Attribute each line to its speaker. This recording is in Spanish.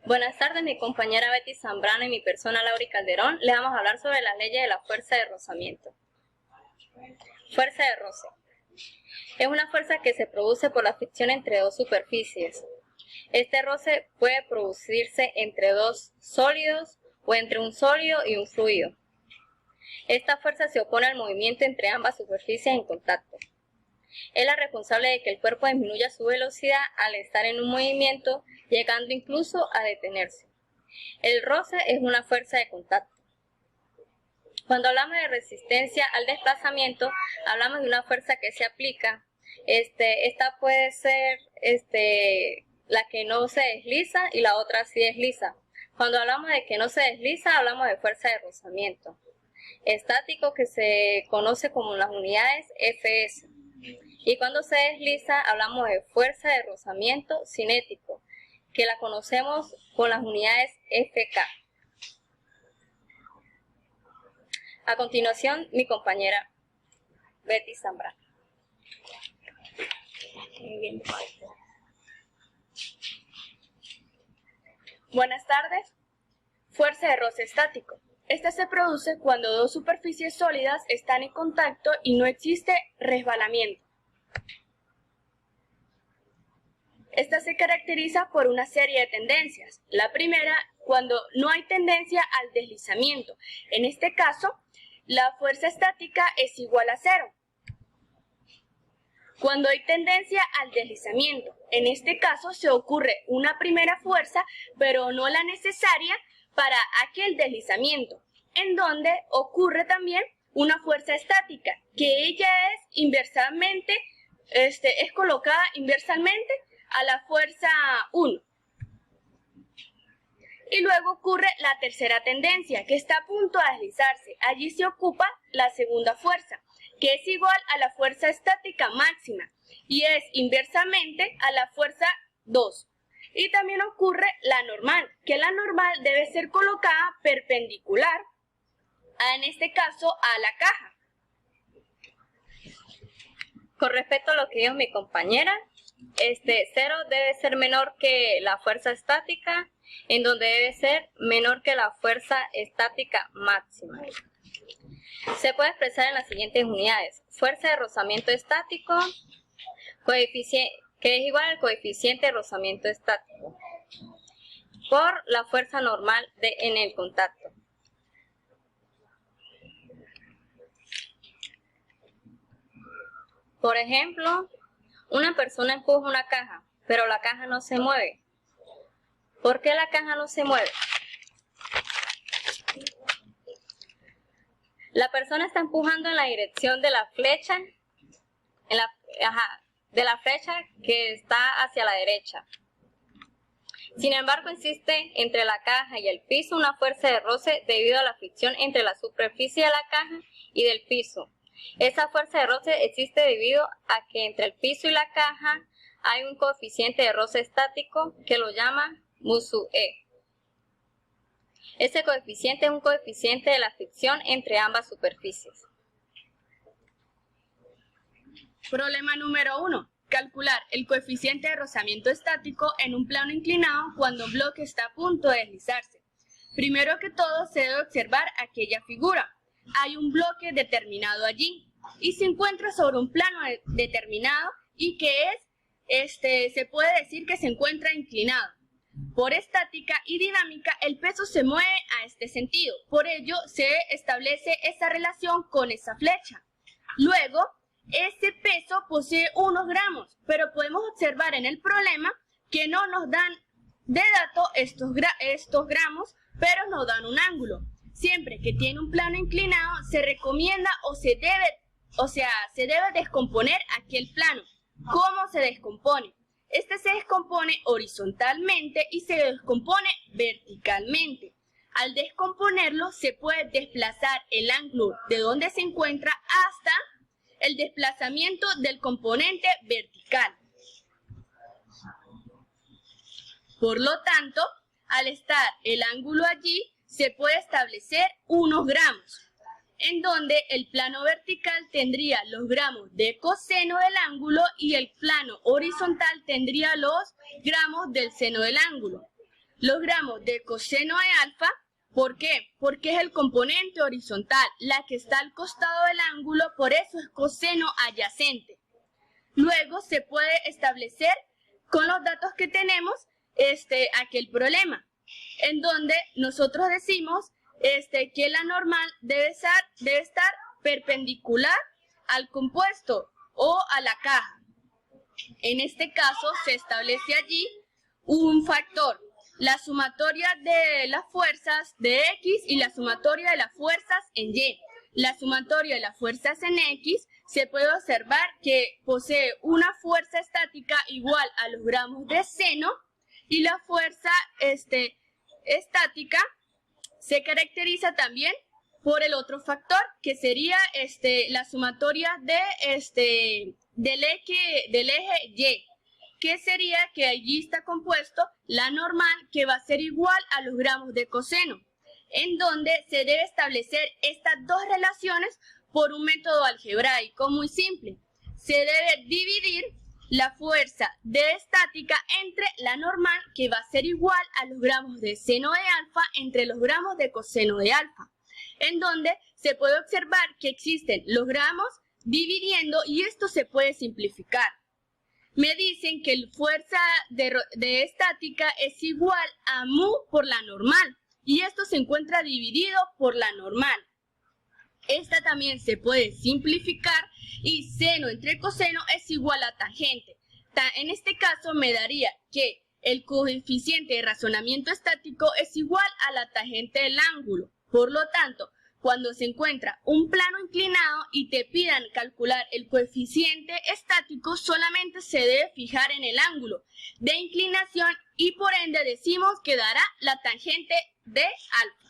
Speaker 1: Buenas tardes, mi compañera Betty Zambrano y mi persona Laura Calderón. Les vamos a hablar sobre las leyes de la fuerza de rozamiento. Fuerza de roce. Es una fuerza que se produce por la fricción entre dos superficies. Este roce puede producirse entre dos sólidos o entre un sólido y un fluido. Esta fuerza se opone al movimiento entre ambas superficies en contacto. Es la responsable de que el cuerpo disminuya su velocidad al estar en un movimiento, llegando incluso a detenerse. El roce es una fuerza de contacto. Cuando hablamos de resistencia al desplazamiento, hablamos de una fuerza que se aplica. Esta puede ser la que no se desliza y la otra sí desliza. Cuando hablamos de que no se desliza, hablamos de fuerza de rozamiento. Estático, que se conoce como las unidades Fs. Y cuando se desliza, hablamos de fuerza de rozamiento cinético, que la conocemos con las unidades Fk. A continuación, mi compañera Betty Zambrano.
Speaker 2: Buenas tardes. Fuerza de roce estático. Esta se produce cuando dos superficies sólidas están en contacto y no existe resbalamiento. Esta se caracteriza por una serie de tendencias. La primera, cuando no hay tendencia al deslizamiento. En este caso, la fuerza estática es igual a 0. Cuando hay tendencia al deslizamiento, en este caso se ocurre una primera fuerza, pero no la necesaria para aquel deslizamiento, en donde ocurre también una fuerza estática, que ella es colocada inversamente a la fuerza 1. Y luego ocurre la tercera tendencia, que está a punto de deslizarse. Allí se ocupa la segunda fuerza, que es igual a la fuerza estática máxima, y es inversamente a la fuerza 2. Y también ocurre la normal, que la normal debe ser colocada perpendicular, en este caso, a la caja.
Speaker 1: Con respecto a lo que dijo mi compañera, 0 debe ser menor que la fuerza estática, en donde debe ser menor que la fuerza estática máxima. Se puede expresar en las siguientes unidades: fuerza de rozamiento estático, que es igual al coeficiente de rozamiento estático, por la fuerza normal en el contacto. Por ejemplo, una persona empuja una caja, pero la caja no se mueve. ¿Por qué la caja no se mueve? La persona está empujando en la dirección de la flecha, de la flecha que está hacia la derecha. Sin embargo, existe entre la caja y el piso una fuerza de roce debido a la fricción entre la superficie de la caja y del piso. Esa fuerza de roce existe debido a que entre el piso y la caja hay un coeficiente de roce estático que lo llaman μe. Ese coeficiente es un coeficiente de la fricción entre ambas superficies.
Speaker 2: Problema número 1. Calcular el coeficiente de rozamiento estático en un plano inclinado cuando un bloque está a punto de deslizarse. Primero que todo, se debe observar aquella figura. Hay un bloque determinado allí y se encuentra sobre un plano determinado y que se puede decir que se encuentra inclinado. Por estática y dinámica, el peso se mueve a este sentido. Por ello, se establece esa relación con esa flecha. Luego, ese peso posee unos gramos, pero podemos observar en el problema que no nos dan de dato estos gramos, pero nos dan un ángulo. Siempre que tiene un plano inclinado, se recomienda se debe descomponer aquel plano. ¿Cómo se descompone? Este se descompone horizontalmente y se descompone verticalmente. Al descomponerlo, se puede desplazar el ángulo de donde se encuentra hasta el desplazamiento del componente vertical. Por lo tanto, al estar el ángulo allí, se puede establecer unos gramos, en donde el plano vertical tendría los gramos de coseno del ángulo y el plano horizontal tendría los gramos del seno del ángulo. logramos de coseno de alfa. ¿Por qué? Porque es el componente horizontal, la que está al costado del ángulo, por eso es coseno adyacente. Luego se puede establecer con los datos que tenemos aquel problema, en donde nosotros decimos que la normal debe estar perpendicular al compuesto o a la caja. En este caso se establece allí un factor, la sumatoria de las fuerzas de X y la sumatoria de las fuerzas en Y. La sumatoria de las fuerzas en X se puede observar que posee una fuerza estática igual a los gramos de seno y la fuerza estática se caracteriza también por el otro factor que sería la sumatoria del eje Y, que sería que allí está compuesto la normal que va a ser igual a los gramos de coseno, en donde se debe establecer estas dos relaciones por un método algebraico muy simple. Se debe dividir la fuerza de estática entre la normal que va a ser igual a los gramos de seno de alfa entre los gramos de coseno de alfa, en donde se puede observar que existen los gramos dividiendo y esto se puede simplificar. Me dicen que la fuerza de estática es igual a mu por la normal y esto se encuentra dividido por la normal. Esta también se puede simplificar y seno entre coseno es igual a tangente. En este caso me daría que el coeficiente de razonamiento estático es igual a la tangente del ángulo. Por lo tanto, cuando se encuentra un plano inclinado y te pidan calcular el coeficiente estático, solamente se debe fijar en el ángulo de inclinación y por ende decimos que dará la tangente de alfa.